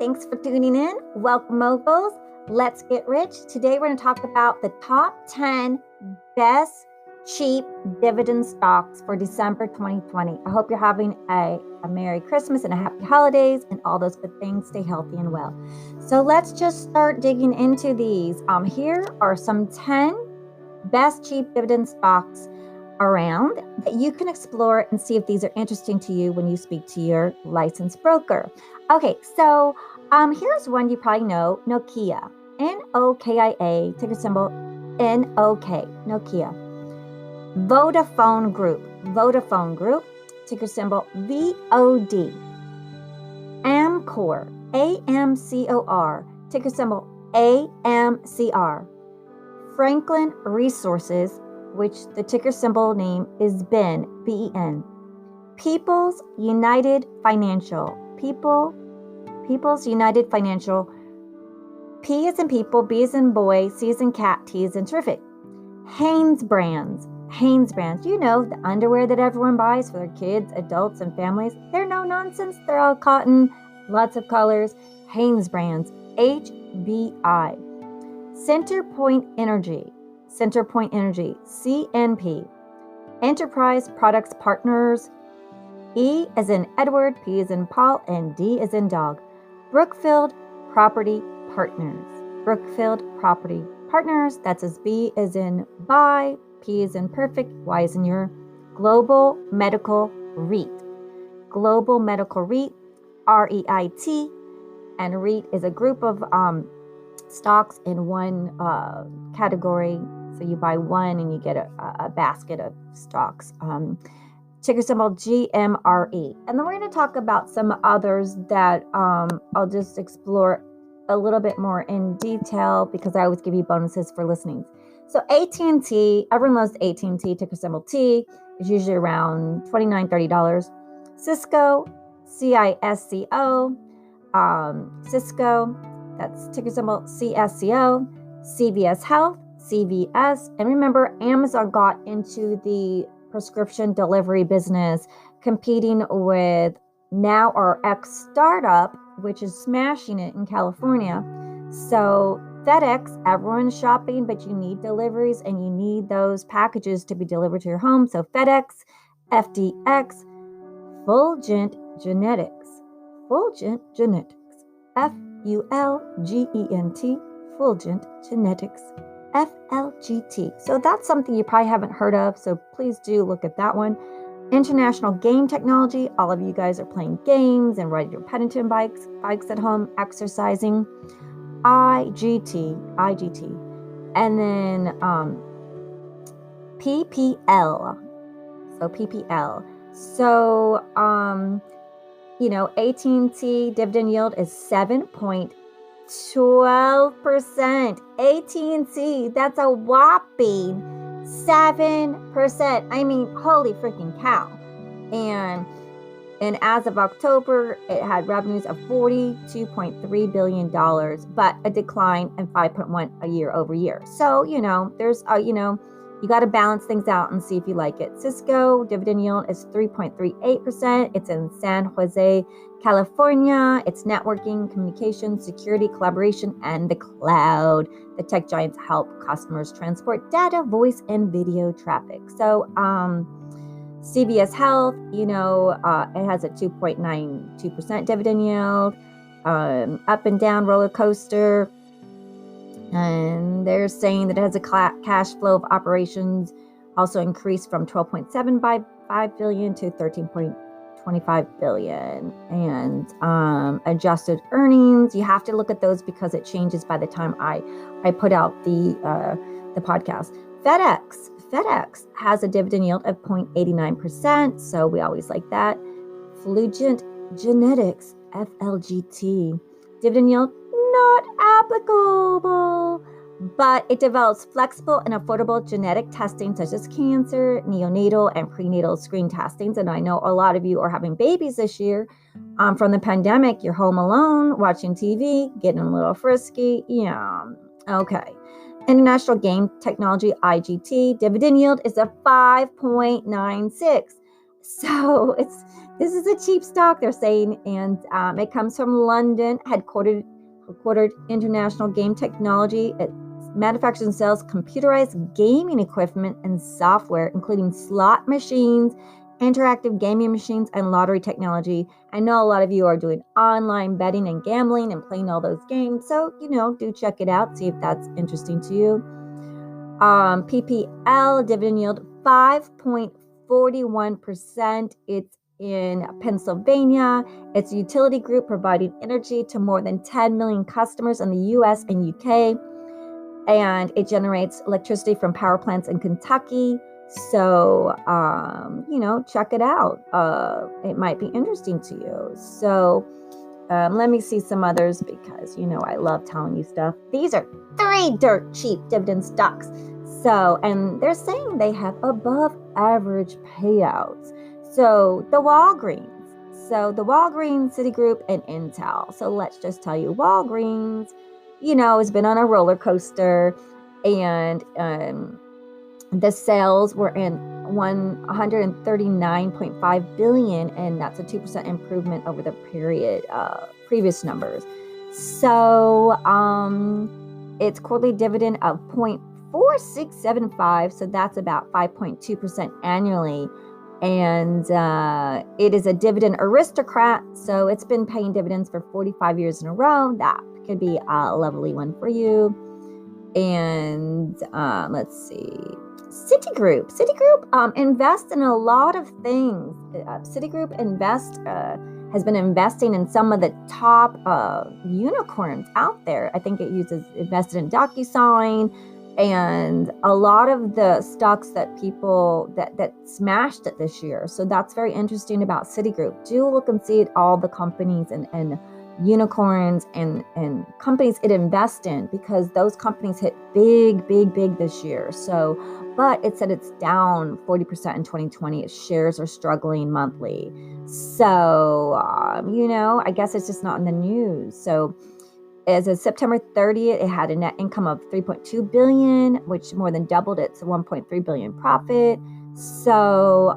Thanks for tuning in. Welcome, moguls. Let's get rich. Today we're going to talk about the top 10 best cheap dividend stocks for December 2020. I hope you're having a Merry Christmas and a Happy Holidays and all those good things. Stay healthy and well. So let's just start digging into these. Here are some 10 best cheap dividend stocks around that you can explore and see if these are interesting to you when you speak to your licensed broker. Okay, so here's one you probably know, Nokia. Nokia, ticker symbol NOK, Nokia. Vodafone Group, ticker symbol VOD. Amcor, AMCOR, ticker symbol AMCR. Franklin Resources, which the ticker symbol name is BEN, BEN. People's United Financial, People's United Financial. P as in people, B as in boy, C as in cat, T as in terrific. Hanes Brands, you know, the underwear that everyone buys for their kids, adults, and families. They're no nonsense. They're all cotton, lots of colors. Hanes Brands, HBI. Centerpoint Energy, CNP. Enterprise Products Partners, E as in Edward, P as in Paul, and D as in dog. Brookfield Property Partners, that's as B as in buy, P as in perfect, Y as in your. Global Medical REIT, REIT, and REIT is a group of stocks in one category. So you buy one and you get a basket of stocks. Ticker symbol GMRE. And then we're going to talk about some others that I'll just explore a little bit more in detail because I always give you bonuses for listening. So AT&T, everyone loves AT&T, ticker symbol T, is usually around $29, $30. Cisco, CISCO, Cisco, that's ticker symbol CSCO. CVS Health, CVS. And remember, Amazon got into the prescription delivery business, competing with Now RX startup, which is smashing it in California. So FedEx, everyone's shopping, but you need deliveries and you need those packages to be delivered to your home. So FedEx, FDX, Fulgent Genetics, FULGENT, Fulgent Genetics, FLGT. So that's something you probably haven't heard of, so please do look at that one. International Game Technology. All of you guys are playing games and riding your Paddington bikes at home, exercising. IGT. And then PPL. So, AT&T dividend yield is 7.12%. AT&T, that's a whopping 7%. I mean, holy freaking cow. And as of October, it had revenues of $42.3 billion, but a decline in 5.1 a year over year. So, there's, you got to balance things out and see if you like it. Cisco dividend yield is 3.38%. It's in San Jose, California. It's networking, communications, security, collaboration, and the cloud. The tech giants help customers transport data, voice, and video traffic. So, CVS Health, it has a 2.92% dividend yield, up and down roller coaster. And they're saying that it has a cash flow of operations also increased from $12.75 billion to $13.25 billion. And adjusted earnings, you have to look at those because it changes by the time I put out the podcast. FedEx has a dividend yield of 0.89%, so we always like that. Fulgent Genetics, FLGT, dividend yield not applicable, but it develops flexible and affordable genetic testing such as cancer, neonatal, and prenatal screen testings. And I know a lot of you are having babies this year. From the pandemic, you're home alone, watching TV, getting a little frisky. Yeah, okay. International Game Technology, IGT, dividend yield is a 5.96. So this is a cheap stock, they're saying, and it comes from London, headquartered international game technology. It manufactures and sells computerized gaming equipment and software, including slot machines, interactive gaming machines, and lottery technology. I know a lot of you are doing online betting and gambling and playing all those games, so do check it out, see if that's interesting to you. PPL dividend yield 5.41%. It's in Pennsylvania. It's a utility group providing energy to more than 10 million customers in the US and UK. And it generates electricity from power plants in Kentucky. So, check it out. It might be interesting to you. So, let me see some others because, I love telling you stuff. These are 3 dirt cheap dividend stocks. So, and they're saying they have above average payouts. So the Walgreens, Citigroup, and Intel. So let's just tell you, Walgreens, has been on a roller coaster, and the sales were in 139.5 billion, and that's a 2% improvement over the previous numbers. So its quarterly dividend of 0.4675, so that's about 5.2% annually. And it is a dividend aristocrat, so it's been paying dividends for 45 years in a row. That could be a lovely one for you. And let's see. Citigroup invests in a lot of things. Citigroup has been investing in some of the top unicorns out there. I think it invested in DocuSign and a lot of the stocks that people that smashed it this year. So that's very interesting about Citigroup. Do look and see at all the companies and unicorns and companies it invests in, because those companies hit big this year. So, but it said it's down 40% in 2020. Its shares are struggling monthly. So, I guess it's just not in the news. So as of September 30th, it had a net income of 3.2 billion, which more than doubled its 1.3 billion profit. So,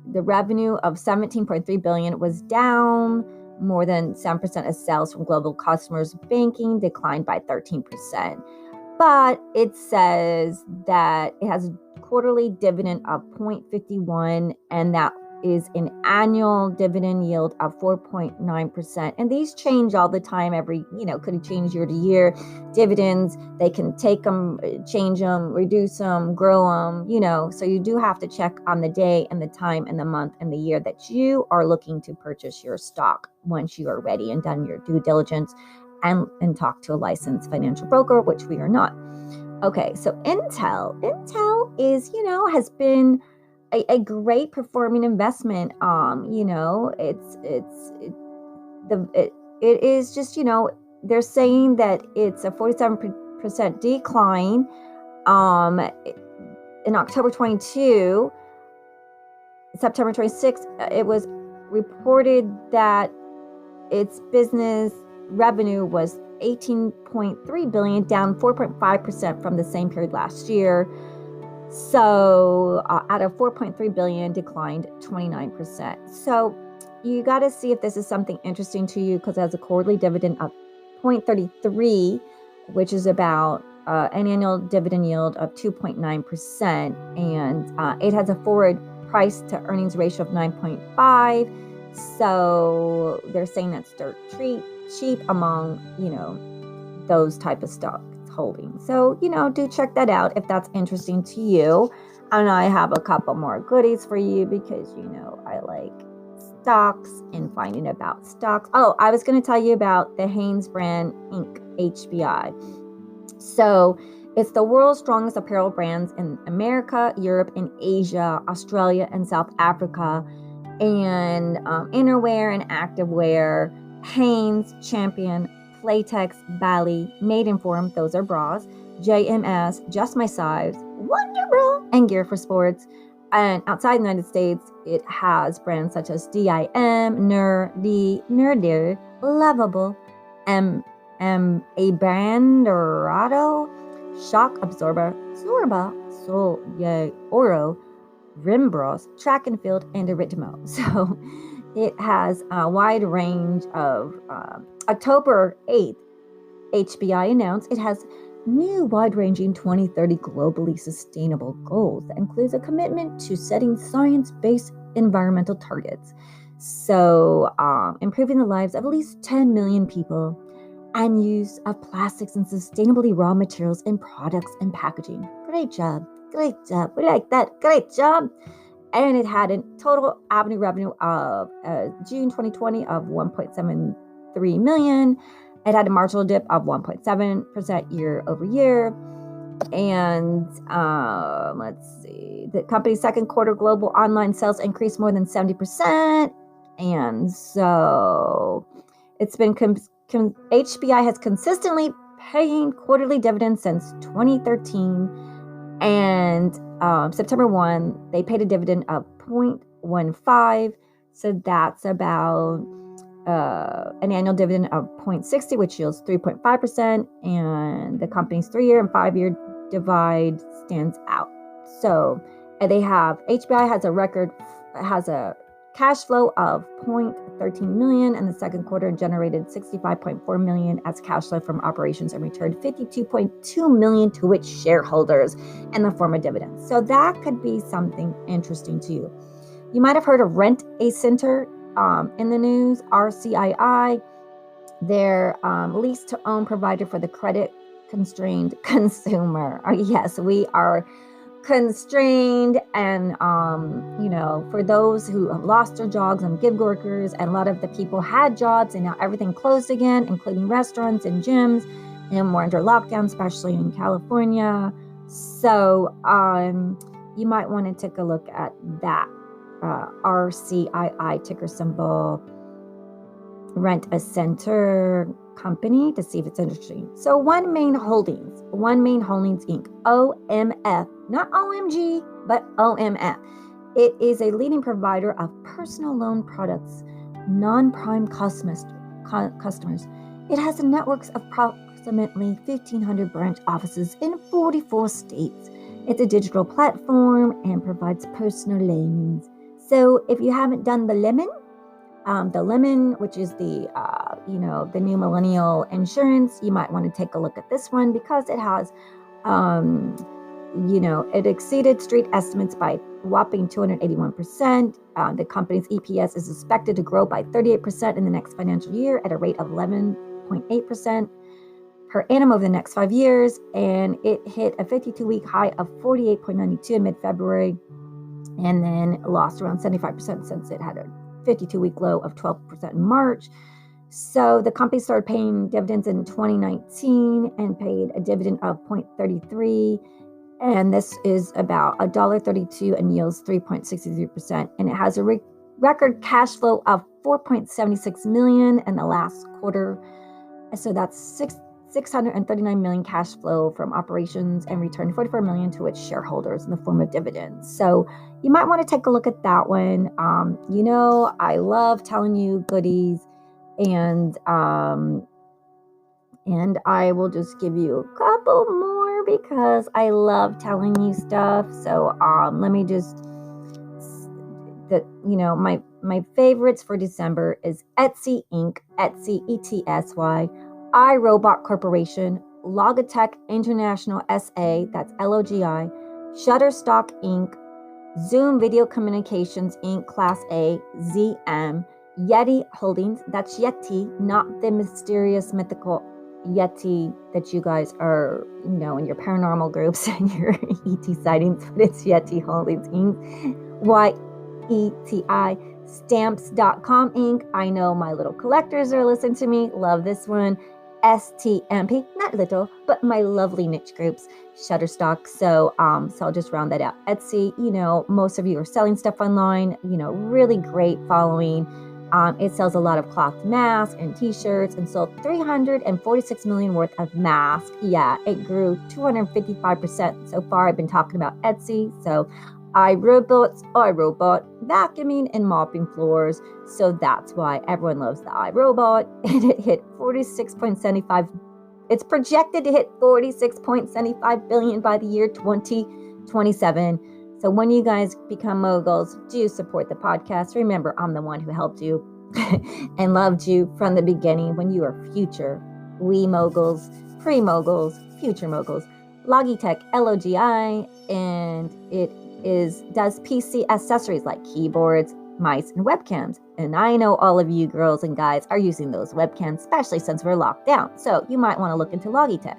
the revenue of 17.3 billion was down. More than 7% of sales from global customers. Banking declined by 13%. But it says that it has a quarterly dividend of 0.51, and that is an annual dividend yield of 4.9%. And these change all the time. Could change year to year. Dividends, they can take them, change them, reduce them, grow them, so you do have to check on the day and the time and the month and the year that you are looking to purchase your stock once you are ready and done your due diligence and talk to a licensed financial broker, which we are not. Okay, so Intel is, has been a great performing investment. It is just, they're saying that it's a 47% decline. In October 22, September 26, it was reported that its business revenue was 18.3 billion, down 4.5% from the same period last year. So out of 4.3 billion, declined 29%. So you got to see if this is something interesting to you, because it has a quarterly dividend of 0.33, which is about an annual dividend yield of 2.9%. And it has a forward price to earnings ratio of 9.5. So they're saying that's dirt cheap among, those type of stocks holding. So, do check that out if that's interesting to you. And I have a couple more goodies for you because, I like stocks and finding about stocks. Oh, I was going to tell you about the Hanes brand Inc. HBI. So it's the world's strongest apparel brands in America, Europe, and Asia, Australia, and South Africa. And innerwear and activewear, Hanes, Champion, Playtex, Bally, Maidenform, those are bras, JMS, Just My Size, Wonder Bra, and Gear for Sports. And outside the United States, it has brands such as DIM, Nur, D, Nerdir, Lovable, A Banderato, Shock Absorber, Zorba, Sol, Ye, Oro, Rimbros, track and field, and Aritmo. So it has a wide range of October 8th, HBI announced it has new wide-ranging 2030 globally sustainable goals that includes a commitment to setting science-based environmental targets. So improving the lives of at least 10 million people and use of plastics and sustainably raw materials in products and packaging. Great job. Great job. We like that. Great job. And it had a total Avenue revenue of June 2020 of 1.73 million. It had a marginal dip of 1.7% year over year. And let's see, the company's second quarter global online sales increased more than 70%. And so it's been HBI has consistently paying quarterly dividends since 2013. And September 1, they paid a dividend of 0.15. So that's about an annual dividend of 0.60, which yields 3.5%. And the company's 3-year and 5-year divide stands out. So they have, HBI has a cash flow of 0.13 million, and the second quarter generated 65.4 million as cash flow from operations and returned 52.2 million to its shareholders in the form of dividends. So that could be something interesting to you. You might have heard of Rent a Center in the news, RCII. They're lease to own provider for the credit constrained consumer. Yes, we are constrained, and for those who have lost their jobs and gig workers, and a lot of the people had jobs and now everything closed again, including restaurants and gyms, and we're under lockdown, especially in California. So you might want to take a look at that. RCII, ticker symbol, Rent a Center company, to see if it's interesting. So One Main Holdings Inc., OMF, not OMG, but OMF. It is a leading provider of personal loan products, non-prime customers. It has networks of approximately 1,500 branch offices in 44 states. It's a digital platform and provides personal loans. So if you haven't done the Lemon, which is the new millennial insurance, you might want to take a look at this one because it has, it exceeded street estimates by whopping 281%. The company's EPS is expected to grow by 38% in the next financial year at a rate of 11.8% per annum over the next 5 years. And it hit a 52-week high of 48.92 in mid-February, and then lost around 75% since it had a 52-week low of 12% in March. So the company started paying dividends in 2019 and paid a dividend of 0.33. And this is about $1.32 and yields 3.63%. And it has a record cash flow of 4.76 million in the last quarter. So that's 639 million cash flow from operations, and returned 44 million to its shareholders in the form of dividends. So you might want to take a look at that one. I love telling you goodies, and I will just give you a couple more because I love telling you stuff. So let me just my favorites for December is Etsy Inc., Etsy ETSY, iRobot Corporation, Logitech International SA, that's LOGI, Shutterstock Inc., Zoom Video Communications Inc., Class A, ZM, Yeti Holdings, that's Yeti, not the mysterious mythical Yeti that you guys are, in your paranormal groups and your ET sightings, but it's Yeti Holdings Inc., YETI, Stamps.com Inc., I know my little collectors are listening to me, love this one, STMP, not little, but my lovely niche groups, Shutterstock. So I'll just round that out. Etsy, most of you are selling stuff online, really great following. It sells a lot of cloth masks and t-shirts, and sold 346 million worth of masks. Yeah, it grew 255% so far. I've been talking about Etsy. So iRobot, vacuuming and mopping floors. So that's why everyone loves the iRobot. And it hit 46.75. It's projected to hit 46.75 billion by the year 2027. So when you guys become moguls, do support the podcast. Remember, I'm the one who helped you and loved you from the beginning when you were future we moguls, pre-moguls, future moguls. Logitech, Logi, and it does PC accessories like keyboards, mice, and webcams. And I know all of you girls and guys are using those webcams, especially since we're locked down. So you might want to look into Logitech.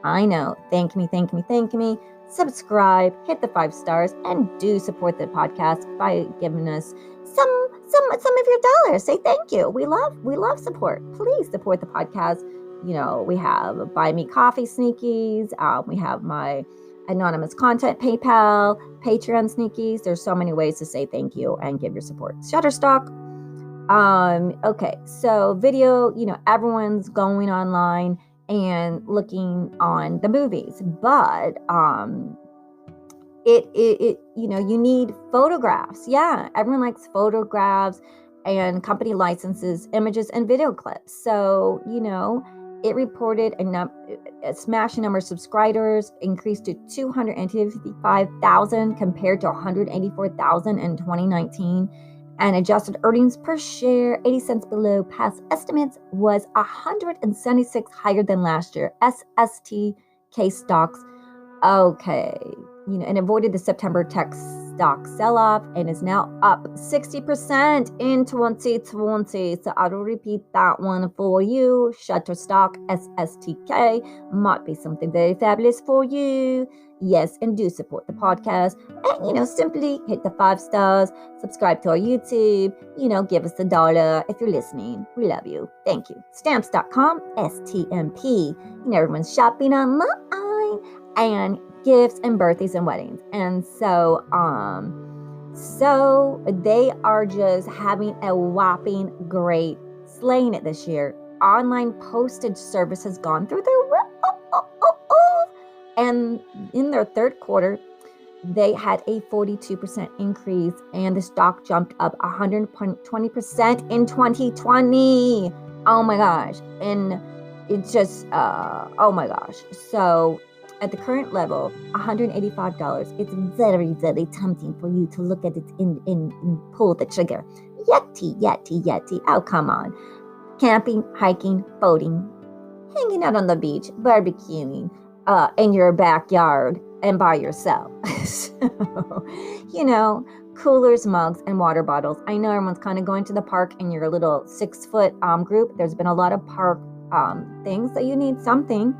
I know. Thank me. Subscribe, hit the 5 stars, and do support the podcast by giving us some of your dollars. Say thank you. We love support. Please support the podcast. You know, we have Buy Me Coffee Sneakies. We have my anonymous content PayPal, Patreon Sneakies. There's so many ways to say thank you and give your support. Shutterstock. Okay, so video, you know, everyone's going online and looking on the movies, but it you know, you need photographs. Yeah, everyone likes photographs and company licenses images and video clips. So, you know, it reported a smashing number of subscribers increased to 255,000 compared to 184,000 in 2019. And adjusted earnings per share, 80 cents below past estimates, was 176 higher than last year. SSTK stocks, okay, you know, and avoided the September tech stock sell-off and is now up 60% in 2020. So I will repeat that one for you. Shutterstock, SSTK, might be something very fabulous for you. Yes, and do support the podcast. And, you know, simply hit the 5 stars, subscribe to our YouTube, you know, give us $1 if you're listening. We love you. Thank you. Stamps.com, STMP. You know, everyone's shopping online. And gifts and birthdays and weddings. And so they are just having a whopping great slaying it this year. Online postage service has gone through the roof. And in their third quarter, they had a 42% increase and the stock jumped up 120% in 2020. Oh my gosh. And it's just, oh my gosh. So at the current level, $185, it's very, very tempting for you to look at it and pull the trigger. Yeti. Oh, come on. Camping, hiking, boating, hanging out on the beach, barbecuing in your backyard and by yourself. So, you know, coolers, mugs, and water bottles. I know everyone's kind of going to the park in your little 6-foot group. There's been a lot of park things that you need something.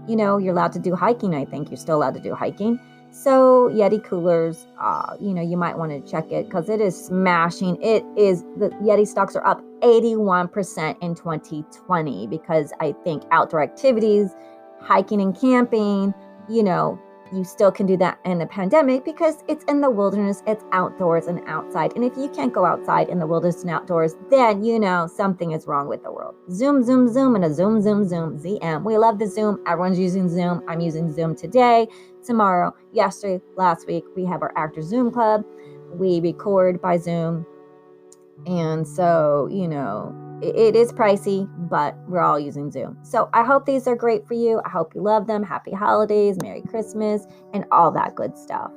You know, you're allowed to do hiking. I think you're still allowed to do hiking. So Yeti coolers, you know, you might want to check it because it is smashing. The Yeti stocks are up 81% in 2020 because I think outdoor activities, hiking and camping, you know, you still can do that in the pandemic because it's in the wilderness, it's outdoors and outside. And if you can't go outside in the wilderness and outdoors, then, you know, something is wrong with the world. Zoom, and a zoom. ZM. We love the Zoom. Everyone's using Zoom. I'm using Zoom today, tomorrow, yesterday, last week. We have our Actor Zoom Club. We record by Zoom. And so, you know, it is pricey, but we're all using Zoom. So I hope these are great for you. I hope you love them. Happy holidays, Merry Christmas, and all that good stuff.